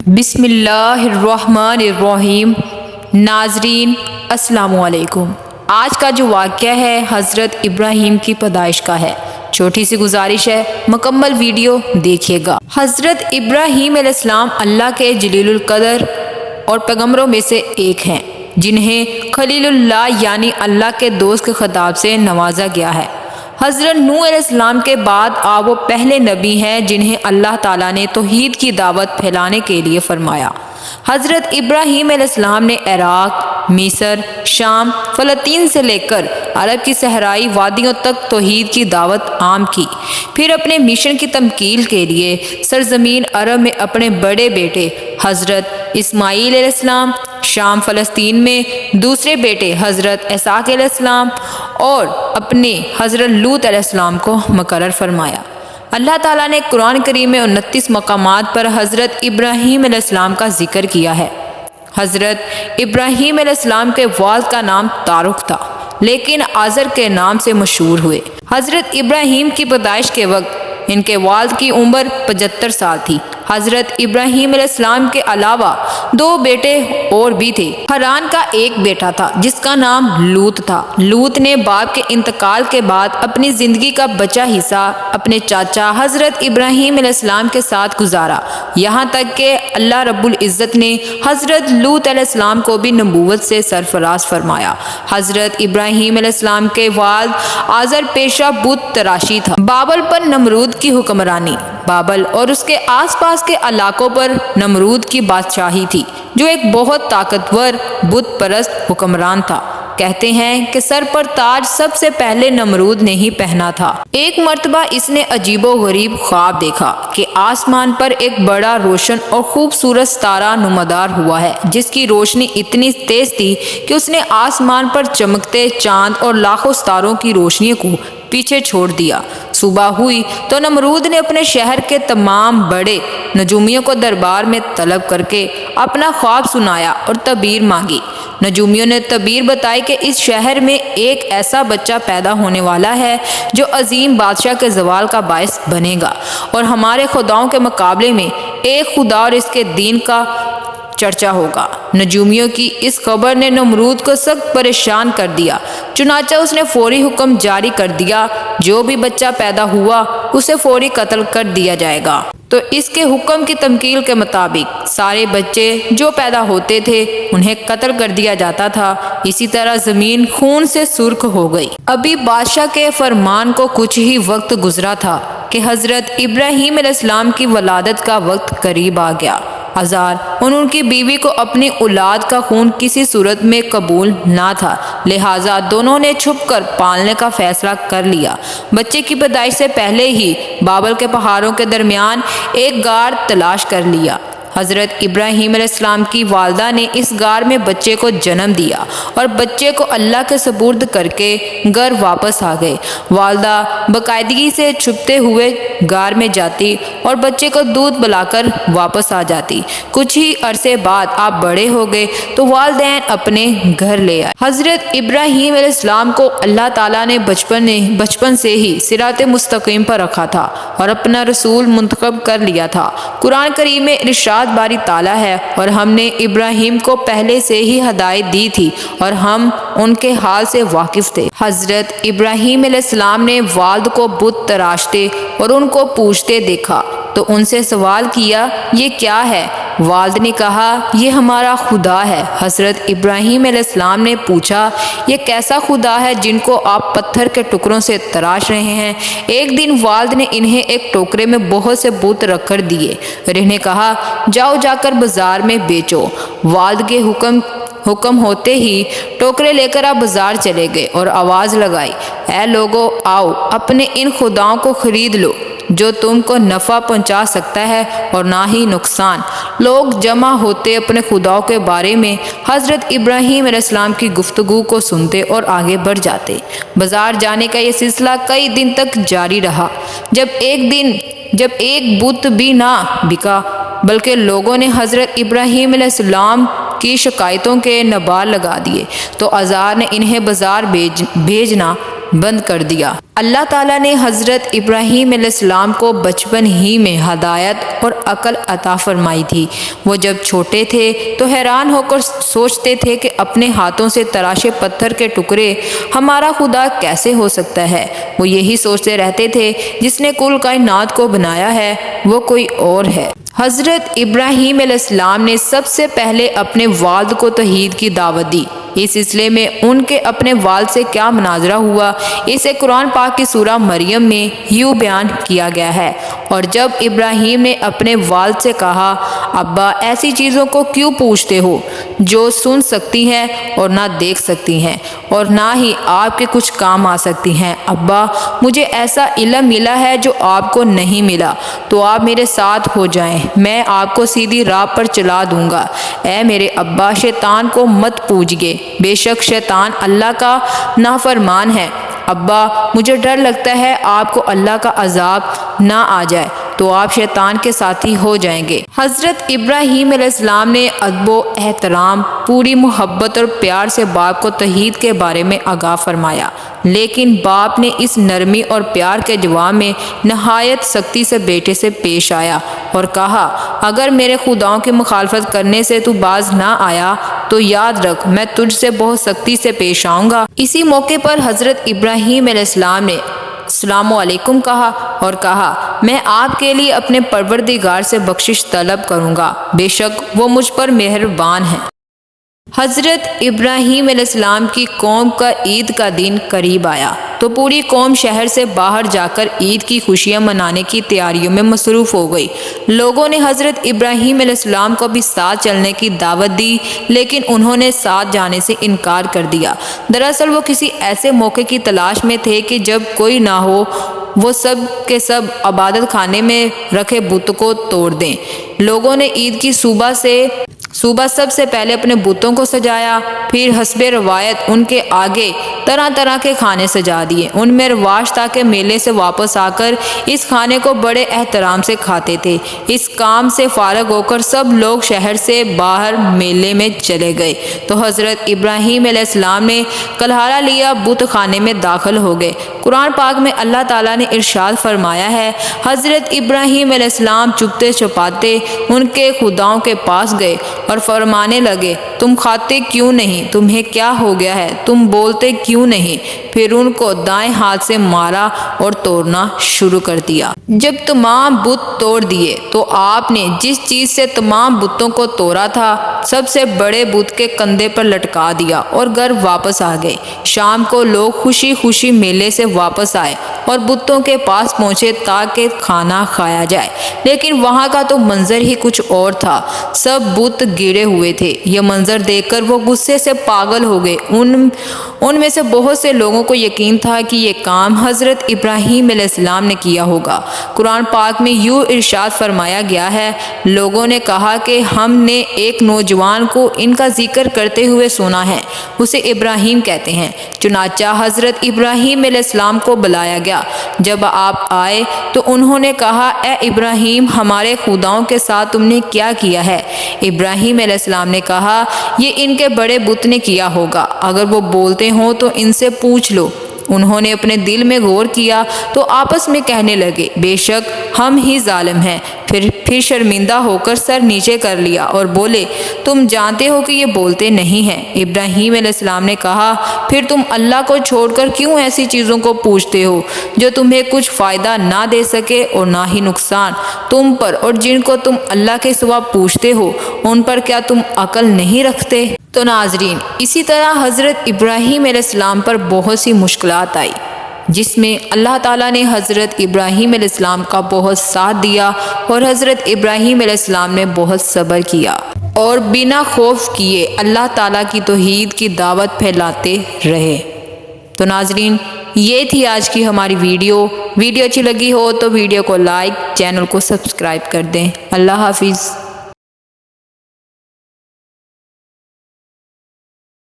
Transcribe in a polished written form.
بسم اللہ الرحمن الرحیم۔ ناظرین السلام علیکم۔ آج کا جو واقعہ ہے حضرت ابراہیم کی پیدائش کا ہے۔ چھوٹی سی گزارش ہے، مکمل ویڈیو دیکھیے گا۔ حضرت ابراہیم علیہ السلام اللہ کے جلیل القدر اور پیغمبروں میں سے ایک ہیں، جنہیں خلیل اللہ یعنی اللہ کے دوست کے خطاب سے نوازا گیا ہے۔ حضرت نوح علیہ السلام کے بعد آپ وہ پہلے نبی ہیں جنہیں اللہ تعالیٰ نے توحید کی دعوت پھیلانے کے لیے فرمایا۔ حضرت ابراہیم علیہ السلام نے عراق، مصر، شام، فلسطین سے لے کر عرب کی صحرائی وادیوں تک توحید کی دعوت عام کی۔ پھر اپنے مشن کی تکمیل کے لیے سرزمین عرب میں اپنے بڑے بیٹے حضرت اسماعیل علیہ السلام، شام فلسطین میں دوسرے بیٹے حضرت اسحاق علیہ السلام اور اپنے حضرت لوط علیہ السلام کو مقرر فرمایا۔ اللہ تعالیٰ نے قرآن کریم میں 29 مقامات پر حضرت ابراہیم علیہ السلام کا ذکر کیا ہے۔ حضرت ابراہیم علیہ السلام کے والد کا نام تارخ تھا، لیکن آزر کے نام سے مشہور ہوئے۔ حضرت ابراہیم کی پیدائش کے وقت ان کے والد کی عمر 75 سال تھی۔ حضرت ابراہیم علیہ السلام کے علاوہ 2 بیٹے اور بھی تھے۔ حران کا ایک بیٹا تھا جس کا نام لوط تھا۔ لوط نے باپ کے انتقال کے بعد اپنی زندگی کا بچا حصہ اپنے چاچا حضرت ابراہیم علیہ السلام کے ساتھ گزارا، یہاں تک کہ اللہ رب العزت نے حضرت لوط علیہ السلام کو بھی نبوت سے سرفراز فرمایا۔ حضرت ابراہیم علیہ السلام کے والد آزر پیشہ بت تراشی تھا۔ بابل پر نمرود کی حکمرانی۔ بابل اور اس کے آس پاس کے علاقوں پر نمرود کی بادشاہی تھی، جو ایک بہت طاقتور بت پرست حکمران تھا۔ کہتے ہیں کہ سر پر تاج سب سے پہلے نمرود نے ہی پہنا تھا۔ ایک مرتبہ اس نے عجیب و غریب خواب دیکھا کہ آسمان پر ایک بڑا روشن اور خوبصورت ستارہ نمودار ہوا ہے، جس کی روشنی اتنی تیز تھی کہ اس نے آسمان پر چمکتے چاند اور لاکھوں ستاروں کی روشنی کو پیچھے چھوڑ دیا۔ صبح ہوئی تو نمرود نے اپنے شہر کے تمام بڑے نجومیوں کو دربار میں طلب کر کے اپنا خواب سنایا اور تعبیر مانگی۔ نجومیوں نے تعبیر بتائی کہ اس شہر میں ایک ایسا بچہ پیدا ہونے والا ہے جو عظیم بادشاہ کے زوال کا باعث بنے گا، اور ہمارے خداؤں کے مقابلے میں ایک خدا اور اس کے دین کا چرچا ہوگا۔ نجومیوں کی اس خبر نے نمرود کو سخت پریشان کر دیا، چنانچہ اس نے فوری حکم جاری کر دیا، جو بھی بچہ پیدا ہوا اسے فوری قتل کر دیا جائے گا۔ تو اس کے حکم کی تکمیل کے مطابق سارے بچے جو پیدا ہوتے تھے انہیں قتل کر دیا جاتا تھا۔ اسی طرح زمین خون سے سرخ ہو گئی۔ ابھی بادشاہ کے فرمان کو کچھ ہی وقت گزرا تھا کہ حضرت ابراہیم علیہ السلام کی ولادت کا وقت قریب آ گیا۔ آزار اور ان کی بیوی کو اپنی اولاد کا خون کسی صورت میں قبول نہ تھا، لہٰذا دونوں نے چھپ کر پالنے کا فیصلہ کر لیا۔ بچے کی پیدائش سے پہلے ہی بابل کے پہاڑوں کے درمیان ایک غار تلاش کر لیا۔ حضرت ابراہیم علیہ السلام کی والدہ نے اس غار میں بچے کو جنم دیا اور بچے کو اللہ کے سپرد کر کے گھر واپس آ گئے۔ والدہ باقاعدگی سے چھپتے ہوئے غار میں جاتی اور بچے کو دودھ پلا کر واپس آ جاتی۔ کچھ ہی عرصے بعد آپ بڑے ہو گئے تو والدین اپنے گھر لے آئے۔ حضرت ابراہیم علیہ السلام کو اللہ تعالیٰ نے بچپن سے ہی صراط مستقیم پر رکھا تھا اور اپنا رسول منتخب کر لیا تھا۔ قرآن کریم میں ارشاد باری تعالیٰ ہے، اور ہم نے ابراہیم کو پہلے سے ہی ہدایت دی تھی اور ہم ان کے حال سے واقف تھے۔ حضرت ابراہیم علیہ السلام نے والد کو بت تراشتے اور ان کو پوچھتے دیکھا تو ان سے سوال کیا، یہ کیا ہے؟ والد نے کہا، یہ ہمارا خدا ہے۔ حضرت ابراہیم علیہ السلام نے پوچھا، یہ کیسا خدا ہے جن کو آپ پتھر کے ٹکڑوں سے تراش رہے ہیں؟ ایک دن والد نے انہیں ایک ٹوکرے میں بہت سے بت رکھ کر دیے اور انہیں کہا، جاؤ جا کر بازار میں بیچو۔ والد کے حکم ہوتے ہی ٹوکرے لے کر آپ بازار چلے گئے اور آواز لگائی، اے لوگو آؤ اپنے ان خداؤں کو خرید لو جو تم کو نفع پہنچا سکتا ہے اور نہ ہی نقصان۔ لوگ جمع ہوتے اپنے خداؤں کے بارے میں حضرت ابراہیم علیہ السلام کی گفتگو کو سنتے اور آگے بڑھ جاتے۔ بازار جانے کا یہ سلسلہ کئی دن تک جاری رہا۔ جب ایک بت بھی نہ بکا بلکہ لوگوں نے حضرت ابراہیم علیہ السلام کی شکایتوں کے نبال لگا دیے، تو آزار نے انہیں بازار بھیجنا بند کر دیا۔ اللہ تعالیٰ نے حضرت ابراہیم علیہ السلام کو بچپن ہی میں ہدایت اور عقل عطا فرمائی تھی۔ وہ جب چھوٹے تھے تو حیران ہو کر سوچتے تھے کہ اپنے ہاتھوں سے تراشے پتھر کے ٹکڑے ہمارا خدا کیسے ہو سکتا ہے۔ وہ یہی سوچتے رہتے تھے جس نے کل کائنات کو بنایا ہے وہ کوئی اور ہے۔ حضرت ابراہیم علیہ السلام نے سب سے پہلے اپنے والد کو توحید کی دعوت دی۔ اس سلسلے میں ان کے اپنے والد سے کیا مناظرہ ہوا اسے قرآن پاک کی سورہ مریم میں یوں بیان کیا گیا ہے۔ اور جب ابراہیم نے اپنے والد سے کہا، ابا ایسی چیزوں کو کیوں پوچھتے ہو جو سن سکتی ہیں اور نہ دیکھ سکتی ہیں اور نہ ہی آپ کے کچھ کام آ سکتی ہیں۔ ابا مجھے ایسا علم ملا ہے جو آپ کو نہیں ملا، تو آپ میرے ساتھ ہو جائیں، میں آپ کو سیدھی راہ پر چلا دوں گا۔ اے میرے ابا شیطان کو مت پوجیے، بے شک شیطان اللہ کا نافرمان ہے۔ ابا مجھے ڈر لگتا ہے آپ کو اللہ کا عذاب نہ آ جائے تو آپ شیطان کے ساتھی ہو جائیں گے۔ حضرت ابراہیم علیہ السلام نے ادب و احترام، پوری محبت اور پیار سے باپ کو توحید کے بارے میں آگاہ فرمایا، لیکن باپ نے اس نرمی اور پیار کے جواب میں نہایت سختی سے بیٹے سے پیش آیا اور کہا، اگر میرے خداؤں کی مخالفت کرنے سے تو باز نہ آیا تو یاد رکھ میں تجھ سے بہت سختی سے پیش آؤں گا۔ اسی موقع پر حضرت ابراہیم علیہ السلام نے السلام علیکم کہا اور کہا، میں آپ کے لیے اپنے پروردگار سے بخشش طلب کروں گا، بے شک وہ مجھ پر مہربان ہے۔ حضرت ابراہیم علیہ السلام کی قوم کا عید کا دن قریب آیا تو پوری قوم شہر سے باہر جا کر عید کی خوشیاں منانے کی تیاریوں میں مصروف ہو گئی۔ لوگوں نے حضرت ابراہیم علیہ السلام کو بھی ساتھ چلنے کی دعوت دی، لیکن انہوں نے ساتھ جانے سے انکار کر دیا۔ دراصل وہ کسی ایسے موقع کی تلاش میں تھے کہ جب کوئی نہ ہو وہ سب کے سب عبادت خانے میں رکھے بت کو توڑ دیں۔ لوگوں نے عید کی صبح سب سے پہلے اپنے بتوں کو سجایا، پھر حسب روایت ان کے آگے طرح طرح کے کھانے سجا دیے۔ ان میں رواج تھا کہ میلے سے واپس آ کر اس کھانے کو بڑے احترام سے کھاتے تھے۔ اس کام سے فارغ ہو کر سب لوگ شہر سے باہر میلے میں چلے گئے تو حضرت ابراہیم علیہ السلام نے کلہاڑا لیا بت خانے میں داخل ہو گئے۔ قرآن پاک میں اللہ تعالیٰ نے ارشاد فرمایا ہے، حضرت ابراہیم علیہ السلام چپتے چھپاتے ان کے خداؤں کے پاس گئے اور فرمانے لگے، تم کھاتے کیوں نہیں؟ تمہیں کیا ہو گیا ہے؟ تم بولتے کیوں نہیں؟ پھر ان کو دائیں ہاتھ سے مارا اور توڑنا شروع کر دیا۔ جب تمام بت توڑ دیے تو آپ نے جس چیز سے تمام بتوں کو توڑا تھا سب سے بڑے بت کے کندھے پر لٹکا دیا اور گھر واپس آ گئے۔ شام کو لوگ خوشی خوشی میلے سے واپس آئے اور بتوں کے پاس پہنچے تاکہ کھانا کھایا جائے، لیکن وہاں کا تو منظر ہی کچھ اور تھا۔ سب بت گرے ہوئے تھے۔ یہ منظر دیکھ کر وہ غصے سے پاگل ہو گئے۔ ان میں سے بہت سے لوگوں کو یقین تھا کہ یہ کام حضرت ابراہیم علیہ السلام نے کیا ہوگا۔ قرآن پاک میں یوں ارشاد فرمایا گیا ہے، لوگوں نے کہا کہ ہم نے ایک نوجوان کو ان کا ذکر کرتے ہوئے سنا ہے، اسے ابراہیم کہتے ہیں۔ چنانچہ حضرت ابراہیم علیہ السلام کو بلایا گیا۔ جب آپ آئے تو انہوں نے کہا، اے ابراہیم ہمارے خداؤں کے ساتھ تم نے کیا کیا ہے؟ ابراہیم علیہ السلام نے کہا، یہ ان کے بڑے بت نے کیا ہوگا، اگر وہ بولتے ہوں تو ان سے پوچھ لو۔ انہوں نے اپنے دل میں غور کیا تو آپس میں کہنے لگے، بے شک ہم ہی ظالم ہیں۔ پھر شرمندہ ہو کر سر نیچے کر لیا اور بولے، تم جانتے ہو کہ یہ بولتے نہیں ہیں۔ ابراہیم علیہ السلام نے کہا، پھر تم اللہ کو چھوڑ کر کیوں ایسی چیزوں کو پوچھتے ہو جو تمہیں کچھ فائدہ نہ دے سکے اور نہ ہی نقصان؟ تم پر اور جن کو تم اللہ کے سوا پوچھتے ہو ان پر کیا تم عقل نہیں رکھتے؟ تو ناظرین، اسی طرح حضرت ابراہیم علیہ السلام پر بہت سی مشکلات آئی، جس میں اللہ تعالیٰ نے حضرت ابراہیم علیہ السلام کا بہت ساتھ دیا اور حضرت ابراہیم علیہ السلام نے بہت صبر کیا اور بنا خوف کیے اللہ تعالیٰ کی توحید کی دعوت پھیلاتے رہے۔ تو ناظرین، یہ تھی آج کی ہماری ویڈیو اچھی لگی ہو تو ویڈیو کو لائک، چینل کو سبسکرائب کر دیں۔ اللہ حافظ۔